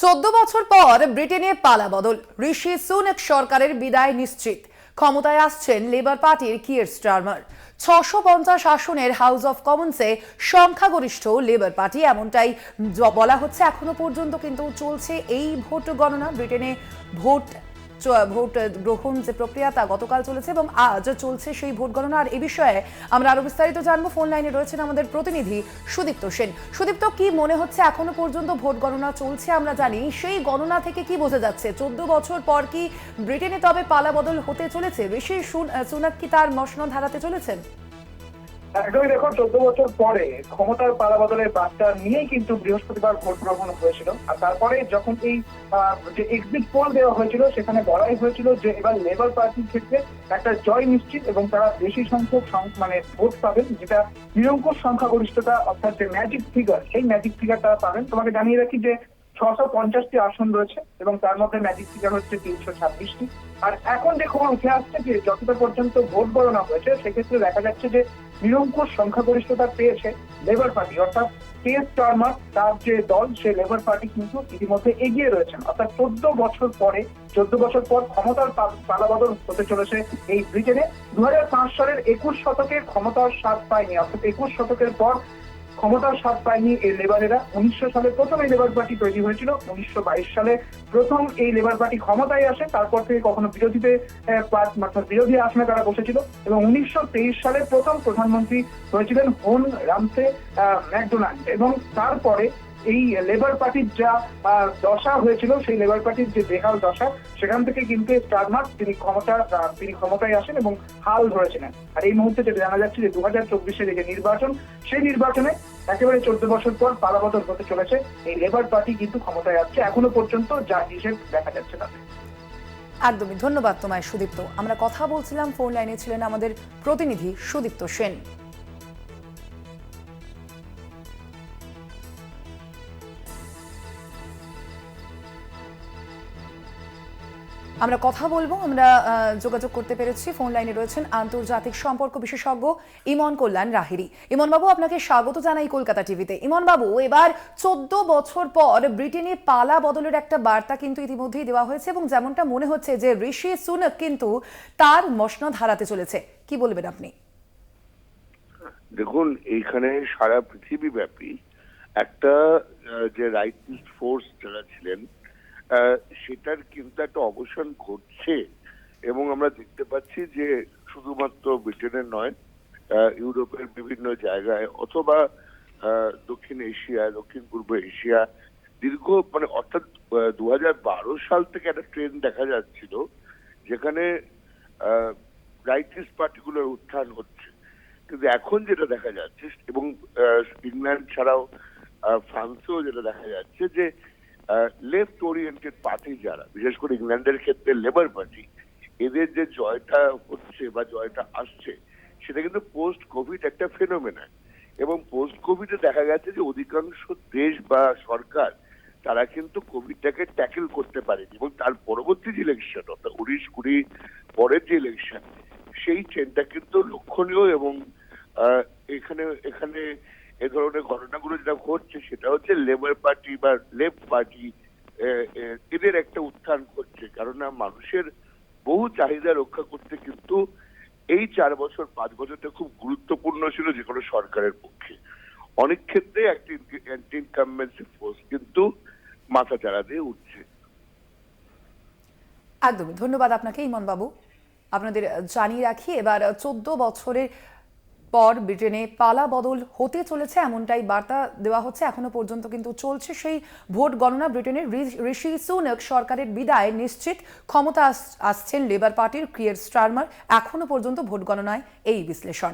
14 বছর পর ব্রিটেনে পালাবদল, ঋষি সুনাক সরকারের বিদায় নিশ্চিত। ক্ষমতায় আসছেন লেবার পার্টির কিয়ার স্টারমার। 650 আসনের হাউস অফ কমন্সে সংখ্যাগরিষ্ঠ লেবার পার্টি, এমনটাই বলা হচ্ছে। এখনো পর্যন্ত কিন্তু চলছে এই ভোট গণনা। ব্রিটেনে ভোট গ্রহণ যে প্রক্রিয়া তা গতকাল চলেছে এবং আজ চলছে সেই ভোট গণনা। আর এ বিষয়ে আমরা আরো বিস্তারিত জানবো। ফোন লাইনে রয়েছেন আমাদের প্রতিনিধি সুদীপ্ত সেন। সুদীপ্ত, কি মনে হচ্ছে এখনো পর্যন্ত ভোট গণনা চলছে? আমরা জানি সেই গণনা থেকে কি বোঝা যাচ্ছে? 14 বছর পর কি ব্রিটেনে তবে পালাবদল হতে চলেছে? ঋষি সুনাক কি তার মসনদ হারাতে চলেছেন? একদমই দেখো, 14 বছর পরে ক্ষমতার পালাবদলের বার্তা নিয়েই কিন্তু বৃহস্পতিবার ভোট গ্রহণ হয়েছিল। আর তারপরে যখন এই যে এক্সিট পোল দেওয়া হয়েছিল, সেখানে বলাই হয়েছিল যে এবার লেবার পার্টির ক্ষেত্রে একটা জয় নিশ্চিত এবং তারা বেশি সংখ্যক ভোট পাবেন, যেটা নিরঙ্কুশ সংখ্যাগরিষ্ঠতা, অর্থাৎ যে ম্যাজিক ফিগার, সেই ম্যাজিক ফিগার তারা পাবেন। তোমাকে জানিয়ে রাখি যে 650টি আসন রয়েছে এবং তার মধ্যে ম্যাজিক ফিগার হচ্ছে 326টি। আর এখন যে খবর উঠে আসছে যে যতটা পর্যন্ত ভোট গণনা হয়েছে, সেক্ষেত্রে দেখা যাচ্ছে যে নিরঙ্কুশ সংখ্যাগরিষ্ঠতা পেয়েছে লেবার পার্টি, অর্থাৎ কিয়ার স্টারমার তার যে দল, সে লেবার পার্টি কিন্তু ইতিমধ্যে এগিয়ে রয়েছেন। অর্থাৎ 14 বছর পর ক্ষমতার পালাবদল হতে চলেছে এই ব্রিটেনে। 2005 সালের 21 শতকে ক্ষমতার স্বাদ পায়নি, অর্থাৎ 21 শতকের পর ক্ষমতার স্বাদ পায়নি এই লেবারেরা। 1900 সালে প্রথম এই লেবার পার্টি তৈরি হয়েছিল। 1922 সালে প্রথম এই লেবার পার্টি ক্ষমতায় আসে। তারপর থেকে কখনো বিরোধী আসনে তারা বসেছিল এবং 1923 সালে প্রথম প্রধানমন্ত্রী হয়েছিলেন হোন রামসে ম্যাকডোনাল্ড। এবং তারপরে এই লেবার পার্টির যা দশা হয়েছিল, সেই লেবার পার্টির যে বেহাল দশা, সেখান থেকে কিন্তু স্টারমার তিনি ক্ষমতায় আসেন এবং হাল ধরেছিলেন। আর এই মুহূর্তে যেটা জানা যাচ্ছে যে 2024-এর যে নির্বাচন, সেই নির্বাচনে একেবারে 14 বছর পর পালাবদল হতে চলেছে। এই লেবার পার্টি কিন্তু ক্ষমতায় আসছে, এখনো পর্যন্ত যা হিসেব দেখা যাচ্ছে তাতে। একদমই ধন্যবাদ তোমায় সুদীপ্ত। আমরা কথা বলছিলাম, ফোন লাইনে ছিলেন আমাদের প্রতিনিধি সুদীপ্ত সেন। আমরা কথা বলবো, আমরা যোগাযোগ করতে পেরেছি। ফোন লাইনে রয়েছেন আন্তর্জাতিক সম্পর্ক বিশেষজ্ঞ ইমন কল্যাণ রাহিরি। ইমন বাবু, আপনাকে স্বাগত জানাই কলকাতা টিভিতে। ইমন বাবু, এবার 14 বছর পর ব্রিটেনে পালা বদলের একটা বার্তা কিন্তু ইতিমধ্যেই দেওয়া হয়েছে এবং যেমনটা মনে হচ্ছে যে ঋষি সুনাক কিন্তু তার মসনদ হারাতে চলেছে। কি বলবেন আপনি? দেখুন, এইখানে সারা পৃথিবী ব্যাপী একটা যে রাইটিস্ট ফোর্স যারা ছিলেন, সেটার কিন্তু একটা অবসান ঘটছে এবং আমরা দেখতে পাচ্ছি যে শুধুমাত্র ব্রিটেনের নয়, ইউরোপের বিভিন্ন জায়গায় অথবা দক্ষিণ এশিয়া, দক্ষিণ পূর্ব এশিয়া, দীর্ঘ অর্থাৎ 2012 সাল থেকে একটা ট্রেন্ড দেখা যাচ্ছিল যেখানে রাইটিস্ট পার্টিগুলোর উত্থান হচ্ছে। কিন্তু এখন যেটা দেখা যাচ্ছে, এবং ইংল্যান্ড ছাড়াও ফ্রান্সেও যেটা দেখা যাচ্ছে, যে লেফট ওরিয়েন্টেড পার্টি যারা, বিশেষ করে ইংল্যান্ডের ক্ষেত্রে লেবার পার্টি, এদের যে জয়টা হচ্ছে বা জয়টা আসছে, সেটা কিন্তু পোস্ট কোভিড একটা ফেনোমেনা। এবং পোস্ট কোভিডে দেখা গেছে যে অধিকাংশ দেশ বা সরকার তারা কিন্তু কোভিডটাকে ট্যাকেল করতে পারেনি এবং তার পরবর্তী যে ইলেকশন, অর্থাৎ 19-20 পরের যে ইলেকশন, সেই ট্রেন্ডটা কিন্তু লক্ষণীয়। এবং এখানে এ ধরনের ঘটনাগুলো যেটা ঘটছে, সেটা হচ্ছে লেবার পার্টি বা লেফট পার্টি এদের একটা উত্থান ঘটছে। কারণ মানুষের বহু চাহিদা রক্ষা করতে কিন্তু এই 4 বছর 5 বছরটা খুব গুরুত্বপূর্ণ ছিল যে কোনো সরকারের পক্ষে। অনেক ক্ষেত্রে একটি অ্যান্টি ইনকামবেন্সি ফোর্স কিন্তু মাথা চাড়া দিয়ে উঠছে। একদমই ধন্যবাদ আপনাকে ইমন বাবু। আপনাদের জানিয়ে রাখি, এবার 14 বছরের পর ব্রিটেনে পালা বদল হতে চলেছে, এমনটাই বার্তা দেওয়া হচ্ছে। এখনো পর্যন্ত কিন্তু চলছে সেই ভোট গণনা। ব্রিটেনের ঋষি সুনাক সরকারের বিদায় নিশ্চিত। ক্ষমতা আসছেন লেবার পার্টির কিয়ার স্টারমার। এখনো পর্যন্ত ভোট গণনায় এই বিশ্লেষণ।